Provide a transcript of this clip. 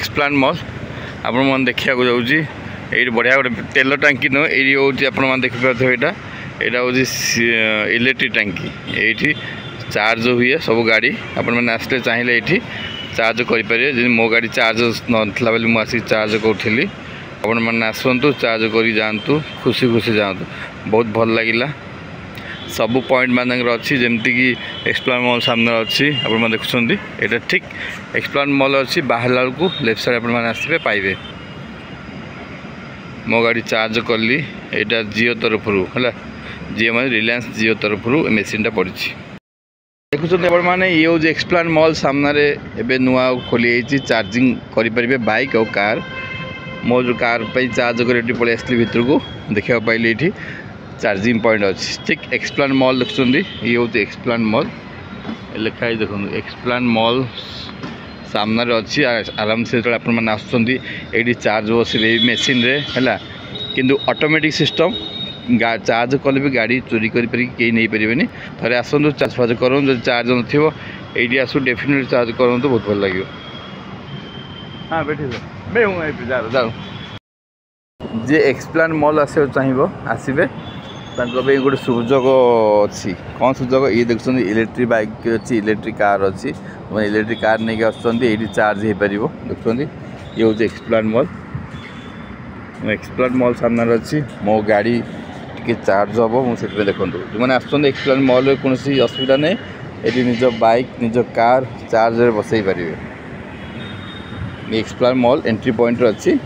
एक्सप्लान mall आपण मन देखिया को जाउची एई बढ़िया गोटे तेल टांकी न एई होची आपण मन देखि पाथो एटा होची इलेक्ट्रिक टांकी एठी चार्ज हुए सब गाड़ी आपण मन आसले चाहिए एठी चार्ज करि परिए जे मो गाड़ी चार्ज नथला बेले मु आसी चार्ज करथिली आपण मन आसंतु चार्ज करी जानतु खुशी खुशी जानतु बहुत भल लागिला सब पॉइंट मानक अच्छी जमती कि एक्सप्लान मॉल सामने अच्छी आप देखुं ये ठीक एक्सप्लान मॉल अच्छी बाहर को लेफ्ट साइड आपसे पाइबे मो गाड़ी चार्ज कली यहाँ जियो तरफ है जियो मैं रिलायंस जियो तरफ मेसीनटा पड़ी देखुं आपने ये हूँ एक्सप्लान मॉल सामने एवं नुआ खोली चार्जिंग करें बाइक और कार मो जो कार चार्ज कर पलि आसली भितर को देखा पाइली ये चार्जिंग पॉइंट अच्छी ठीक एक्सप्लान मॉल देखुं ये हूँ एक्सप्लान मॉल लिखाई देखो एक्सप्लान मॉल सामने अच्छी आराम से जो आपड़ी चार्ज बसले मेसीन रे है किंतु ऑटोमेटिक सिस्टम चार्ज कले भी गाड़ी चोरी कहीं नहीं पारे थे आसतु चार्ज फार्ज करूँ जो चार्ज नई आसू डेफिनेटली चार्ज करूँ तो बहुत भल लगे। हाँ बैठी जाओ जे एक्सप्लान मॉल आसे चाहिए आसबे गोटे सुजोग अच्छी कौन सुजोग ये देखुं इलेक्ट्रिक बाइक अच्छी इलेक्ट्रिक कार अच्छी इलेक्ट्रिक कार नहीं आसुँच चार्ज हो पार देखुं ये हूँ एक्सप्लान मॉल एक्सप्लान मॉल सामने अच्छी मो गाड़ी टी चार्ज हम मुझे देखूँ जो मैंने आसुँच एक्सप्लान मॉल कौन असुविधा नहीं ये निज बाइक निज कार चार्ज बसई पारे एक्सप्लान मॉल एंट्री पॉइंट अच्छी